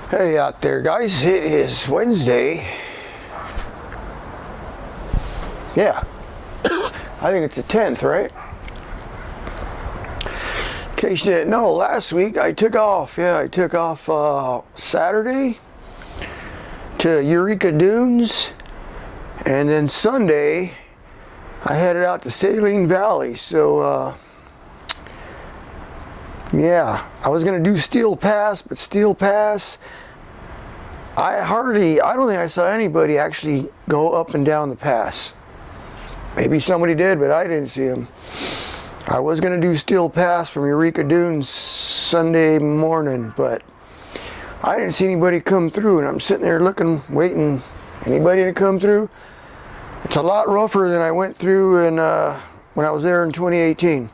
Hey out there, guys. It is Wednesday. Yeah, I think it's the 10th, right? In case you didn't know, last week I took off. Yeah, I took off Saturday to Eureka Dunes, and then Sunday I headed out to Saline Valley. So, yeah, I was going to do Steel Pass, but Steel Pass, I don't think I saw anybody actually go up and down the pass. Maybe somebody did, but I didn't see them. I was going to do Steel Pass from Eureka Dunes Sunday morning, but I didn't see anybody come through, and I'm sitting there looking, waiting, anybody to come through? It's a lot rougher than I went through when I was there in 2018.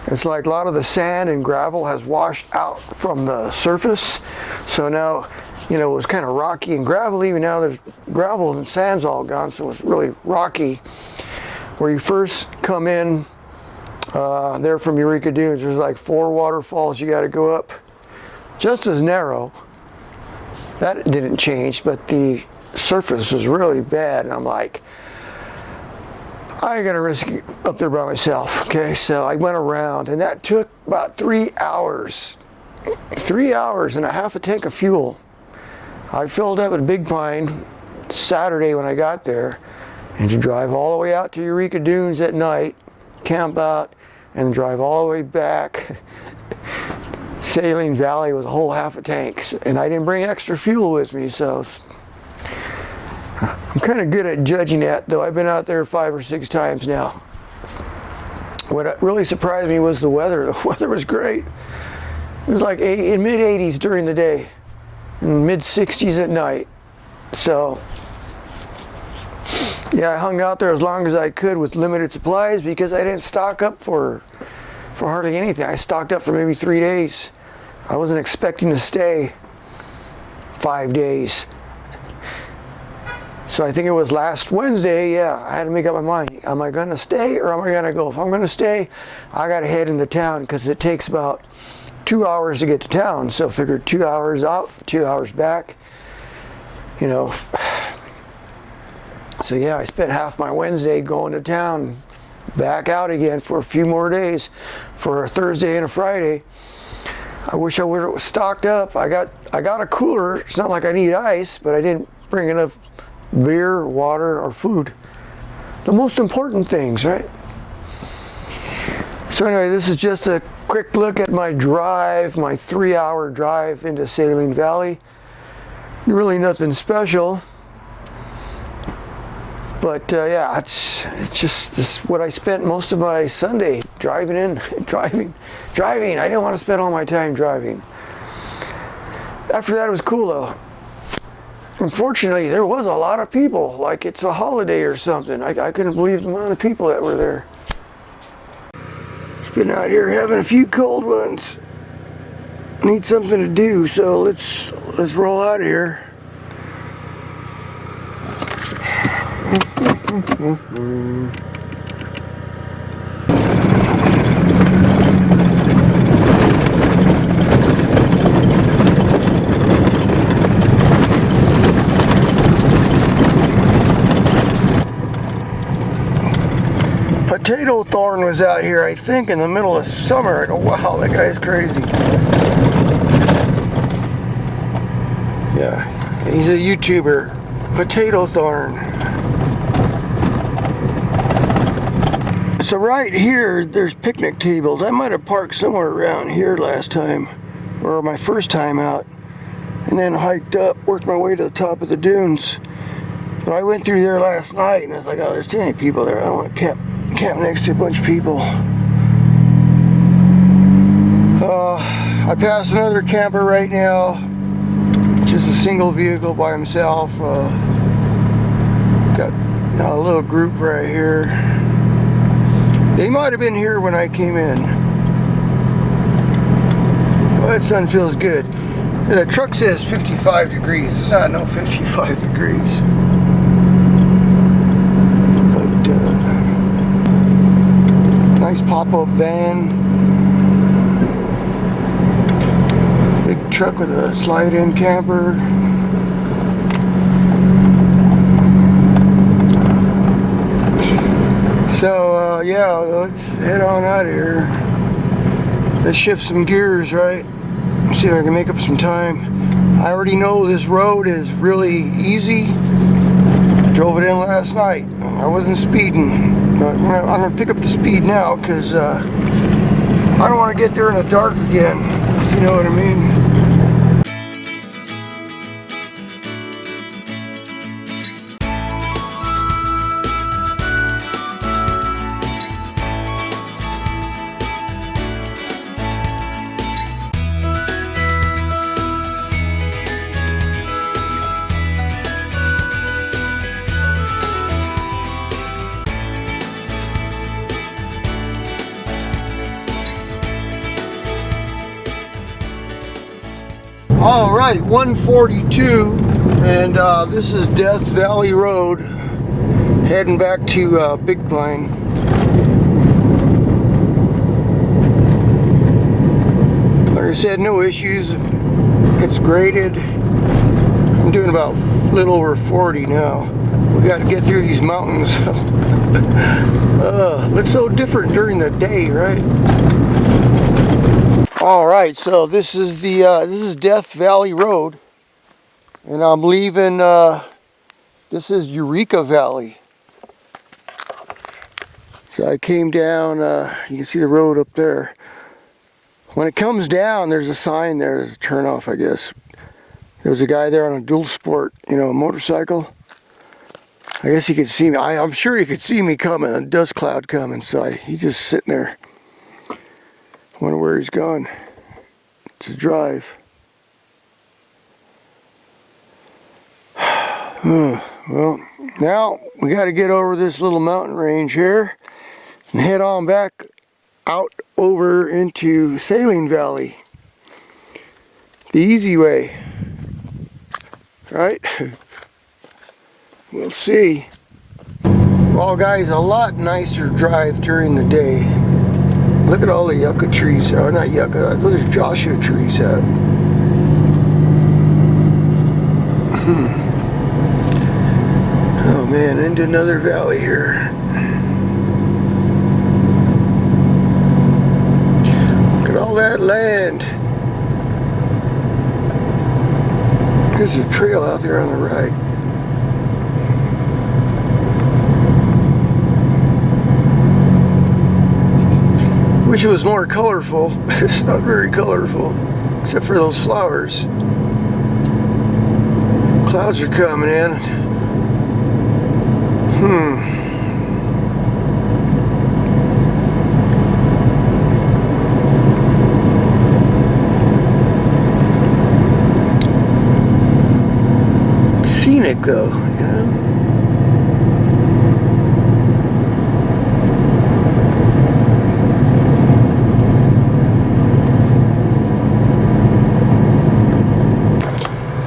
It's like a lot of the sand and gravel has washed out from the surface. So now, you know, it was kind of rocky and gravelly. Now there's gravel and sand's all gone, so it's really rocky. Where you first come in there from Eureka Dunes, there's like 4 waterfalls you got to go up. Just as narrow. That didn't change, but the surface was really bad. And I'm like, I gotta risk it up there by myself. Okay, so I went around, and that took about 3 hours. 3 hours and a half a tank of fuel. I filled up at Big Pine Saturday when I got there, and to drive all the way out to Eureka Dunes at night, camp out, and drive all the way back. Saline Valley was a whole half a tank, and I didn't bring extra fuel with me, so I'm kind of good at judging that, though. I've been out there 5 or 6 times now. What really surprised me was the weather. The weather was great. It was like in mid-80s during the day, and mid-60s at night. So, yeah, I hung out there as long as I could with limited supplies because I didn't stock up for hardly anything. I stocked up for maybe 3 days. I wasn't expecting to stay 5 days. So I think it was last Wednesday, yeah, I had to make up my mind. Am I going to stay or am I going to go? If I'm going to stay, I got to head into town because it takes about 2 hours to get to town. So I figured 2 hours out, 2 hours back, you know. So yeah, I spent half my Wednesday going to town, back out again for a few more days, for a Thursday and a Friday. I wish I would have stocked up. I got a cooler. It's not like I need ice, but I didn't bring enough beer, water, or food. The most important things, right? So anyway, this is just a quick look at my drive, my 3-hour drive into Saline Valley. Really nothing special. But yeah, it's just this what I spent most of my Sunday driving. I didn't want to spend all my time driving. After that, it was cool though. Unfortunately, there was a lot of people, like it's a holiday or something. I couldn't believe the amount of people that were there. Just been out here having a few cold ones. Need something to do, so let's roll out of here. Potato Thorn was out here, I think, in the middle of summer. I go, wow, that guy's crazy. Yeah, he's a YouTuber. Potato Thorn. So right here, there's picnic tables. I might have parked somewhere around here last time, or my first time out, and then hiked up, worked my way to the top of the dunes. But I went through there last night, and I was like, oh, there's too many people there. I don't want to camp next to a bunch of people. I passed another camper right now, just a single vehicle by himself. Got a little group right here. They might have been here when I came in. Well, that sun feels good. The truck says 55 degrees. It's not no 55 degrees. But nice pop-up van. Big truck with a slide-in camper. So yeah, let's head on out of here. Let's shift some gears, right? See if I can make up some time. I already know this road is really easy. Drove it in last night. I wasn't speeding, but I'm gonna pick up the speed now because I don't want to get there in the dark again, if you know what I mean. All right, 142, and this is Death Valley Road, heading back to Big Pine. Like I said, no issues. It's graded. I'm doing about a little over 40 now. We got to get through these mountains. Looks so different during the day, right? All right, so this is the this is Death Valley Road, and I'm leaving. This is Eureka Valley. So I came down. You can see the road up there. When it comes down, there's a sign there. There's a turnoff, I guess. There was a guy there on a dual sport, you know, a motorcycle. I guess he could see me. I'm sure he could see me coming, a dust cloud coming. So he's just sitting there. Wonder where he's going to drive. Well, now we got to get over this little mountain range here and head on back out over into Saline Valley. The easy way, right? We'll see. Well, guys, a lot nicer drive during the day. Look at all the yucca trees. Oh, not yucca. Those are Joshua trees out. Oh man, into another valley here. Look at all that land. There's a trail out there on the right. Wish it was more colorful. It's not very colorful, except for those flowers. Clouds are coming in. Scenic though, you know.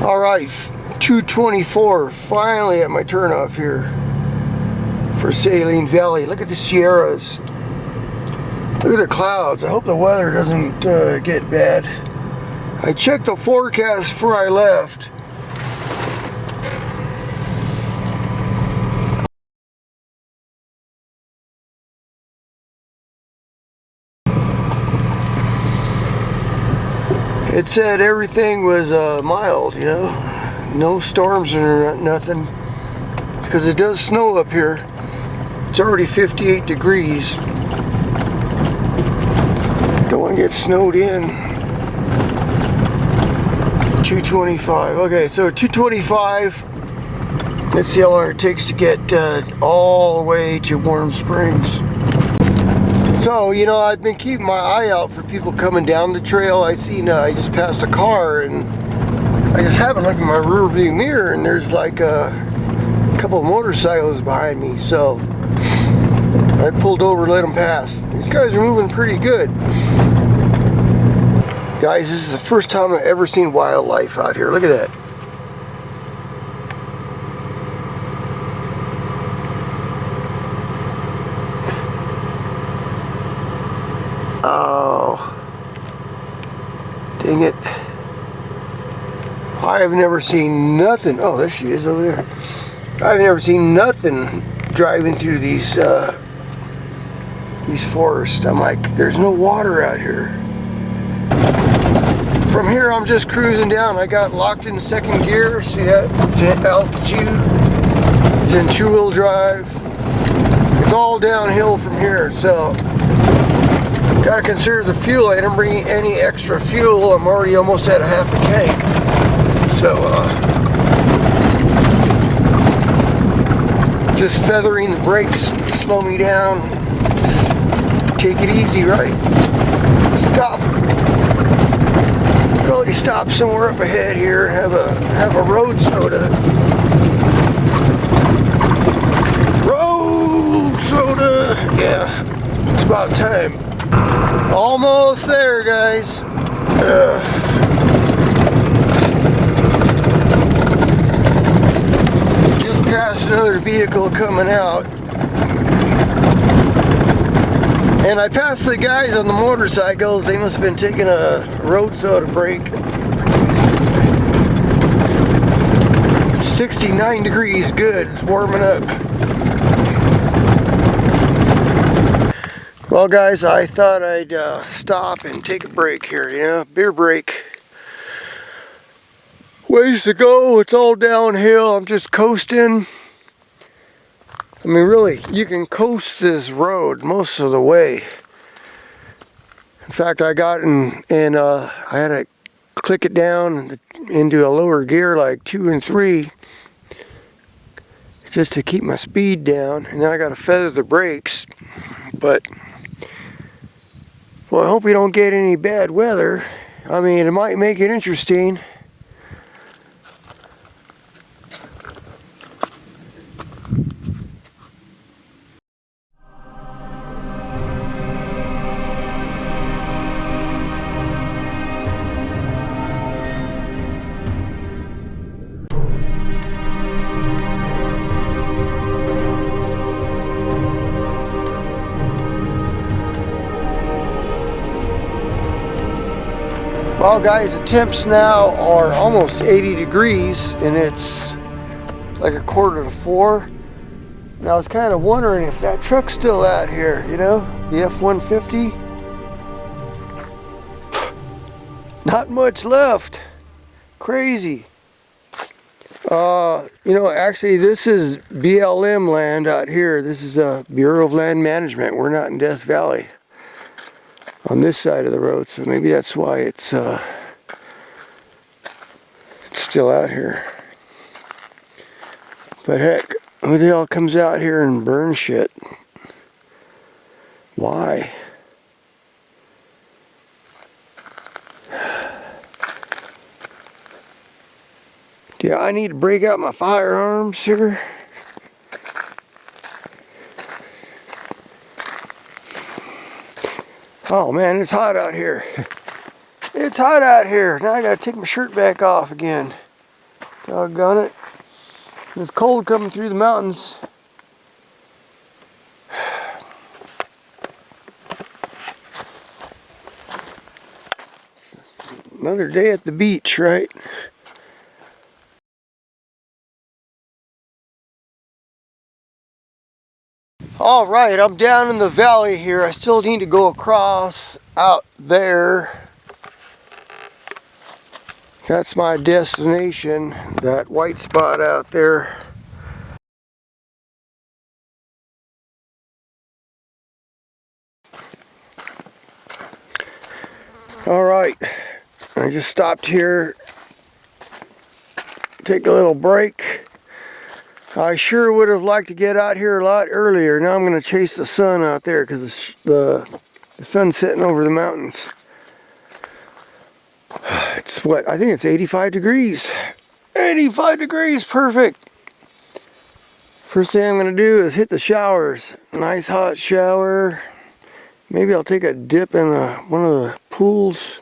All right, 224, finally at my turnoff here for Saline Valley. Look at the Sierras. Look at the clouds. I hope the weather doesn't get bad. I checked the forecast before I left. It said everything was mild, you know, no storms or nothing, because it does snow up here. It's already 58 degrees. Don't want to get snowed in. 225. Okay, so 225. Let's see how long it takes to get all the way to Warm Springs. So, you know, I've been keeping my eye out for people coming down the trail. I just passed a car, and I just happened to look in my rear view mirror, and there's like a couple of motorcycles behind me. So I pulled over and let them pass. These guys are moving pretty good. Guys, this is the first time I've ever seen wildlife out here. Look at that. Oh, dang it. I've never seen nothing. Oh, there she is over there. I've never seen nothing driving through these forests. I'm like, there's no water out here. From here, I'm just cruising down. I got locked in second gear. See that? It's at altitude. It's in two-wheel drive. It's all downhill from here, so gotta consider the fuel. I didn't bring any extra fuel. I'm already almost at a half a tank. So, just feathering the brakes, slow me down. Just take it easy, right? Stop. Probably stop somewhere up ahead here and have a road soda. Road soda. Yeah, it's about time. Almost there, guys. Just passed another vehicle coming out. And I passed the guys on the motorcycles. They must have been taking a road soda break. 69 degrees, good. It's warming up. Well, guys, I thought I'd stop and take a break here, you know, beer break. Ways to go, it's all downhill. I'm just coasting. I mean, really, you can coast this road most of the way. In fact, I got in and I had to click it down into a lower gear like 2 and 3 just to keep my speed down. And then I got to feather the brakes. But, well, I hope we don't get any bad weather. I mean, it might make it interesting. Well, guys, the temps now are almost 80 degrees and it's like 3:45. And I was kind of wondering if that truck's still out here, you know, the F-150. Not much left. Crazy. You know, actually this is BLM land out here. This is Bureau of Land Management. We're not in Death Valley on this side of the road, so maybe that's why it's still out here. But heck, who the hell comes out here and burns shit? Why? Yeah, I need to break out my firearms here. Oh man, it's hot out here. It's hot out here. Now I gotta take my shirt back off again. Doggone it. It's cold coming through the mountains. Another day at the beach, right? All right, I'm down in the valley here. I still need to go across out there. That's my destination, that white spot out there. All right, I just stopped here, take a little break. I sure would have liked to get out here a lot earlier. Now I'm going to chase the sun out there because the sun's setting over the mountains. It's what? I think it's 85 degrees. 85 degrees, perfect. First thing I'm going to do is hit the showers. Nice hot shower. Maybe I'll take a dip in one of the pools.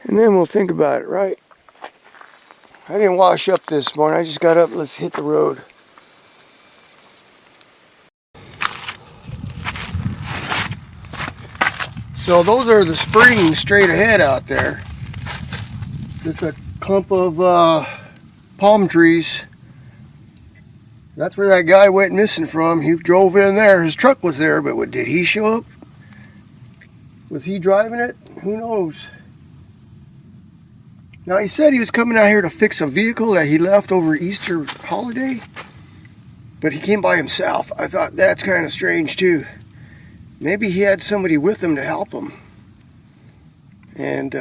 And then we'll think about it, right? I didn't wash up this morning. I just got up. Let's hit the road. So those are the springs straight ahead out there. Just a clump of palm trees. That's where that guy went missing from. He drove in there. His truck was there, but did he show up? Was he driving it? Who knows? Now, he said he was coming out here to fix a vehicle that he left over Easter holiday, but he came by himself. I thought that's kind of strange too. Maybe he had somebody with him to help him, and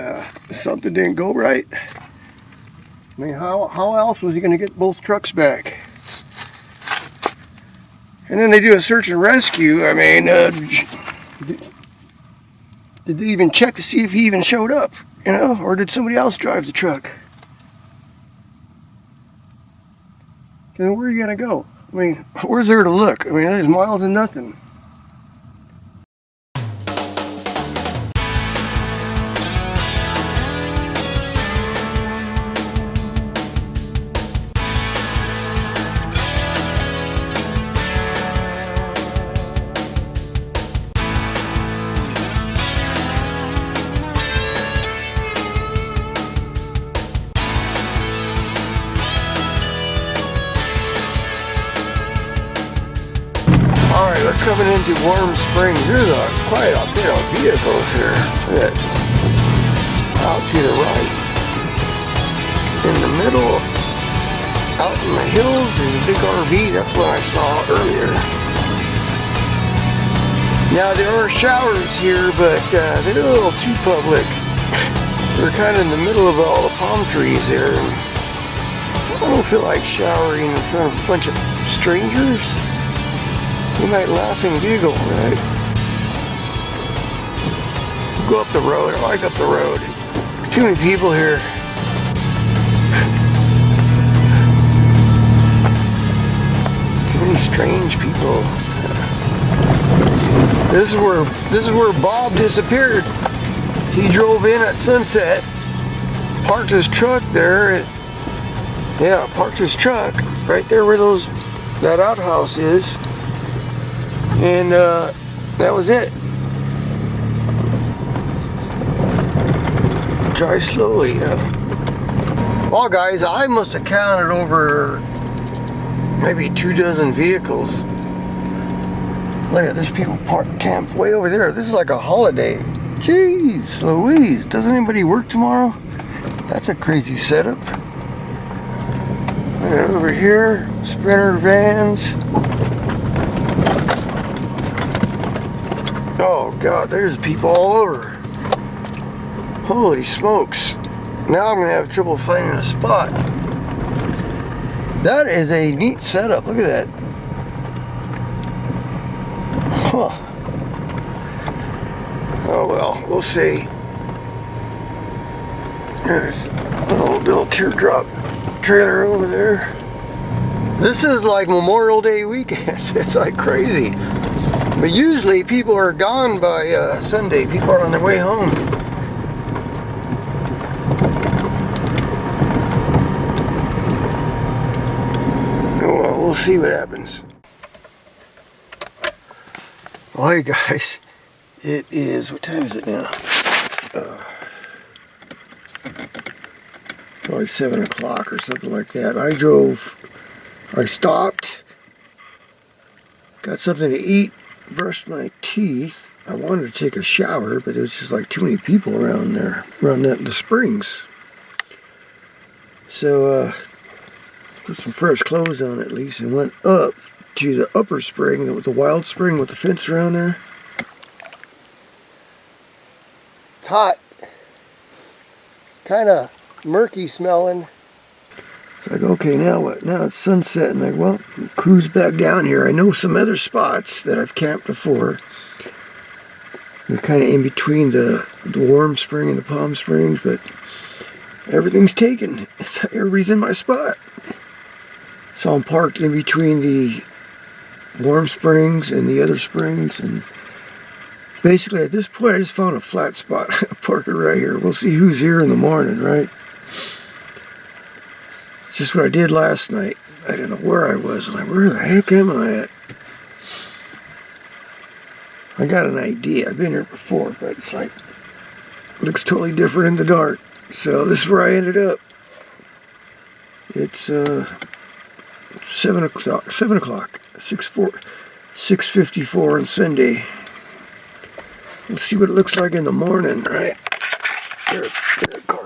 something didn't go right. I mean, how else was he going to get both trucks back? And then they do a search and rescue. I mean, did they even check to see if he even showed up? You know, or did somebody else drive the truck? Then where are you gonna go? I mean, where's there to look? I mean, there's miles and nothing. Alright, we're coming into Warm Springs. There's quite a bit of vehicles here. Look at that. Out to the right. In the middle, out in the hills, there's a big RV. That's what I saw earlier. Now, there are showers here, but they're a little too public. We're kind of in the middle of all the palm trees there. I don't feel like showering in front of a bunch of strangers. You might laugh and giggle, right? Go up the road. I like up the road. There's too many people here. Too many strange people. This is where Bob disappeared. He drove in at sunset, parked his truck there. Parked his truck right there where that outhouse is. And that was it. Drive slowly. Well, guys, I must have counted over maybe 24 vehicles. Look at, there's people camped way over there. This is like a holiday. Jeez Louise, doesn't anybody work tomorrow? That's a crazy setup. Look at over here, Sprinter vans. Oh God, there's people all over. Holy smokes. Now I'm gonna have trouble finding a spot. That is a neat setup, look at that. Huh. Oh well, we'll see. There's a little teardrop trailer over there. This is like Memorial Day weekend. It's like crazy. But usually people are gone by Sunday. People are on their way home. Oh, well, we'll see what happens. Well, hey guys, it is, what time is it now? Probably 7 o'clock or something like that. I stopped, got something to eat, brushed my teeth. I wanted to take a shower, but there was just like too many people around there, around the springs. So, put some fresh clothes on at least and went up to the upper spring, with the wild spring with the fence around there. It's hot. Kind of murky smelling. It's like, okay, now what? Now it's sunset, and well, cruise back down here. I know some other spots that I've camped before. They're kind of in between the Warm Spring and the Palm Springs, but everything's taken. Everybody's in my spot. So I'm parked in between the Warm Springs and the other springs, and basically at this point I just found a flat spot. Park it right here. We'll see who's here in the morning, right? It's just what I did last night. I didn't know where I was. I'm like, where the heck am I at? I got an idea. I've been here before, but it's like, it looks totally different in the dark. So this is where I ended up. It's 7 o'clock, 6:54 on Sunday. We'll see what it looks like in the morning, right? There it goes.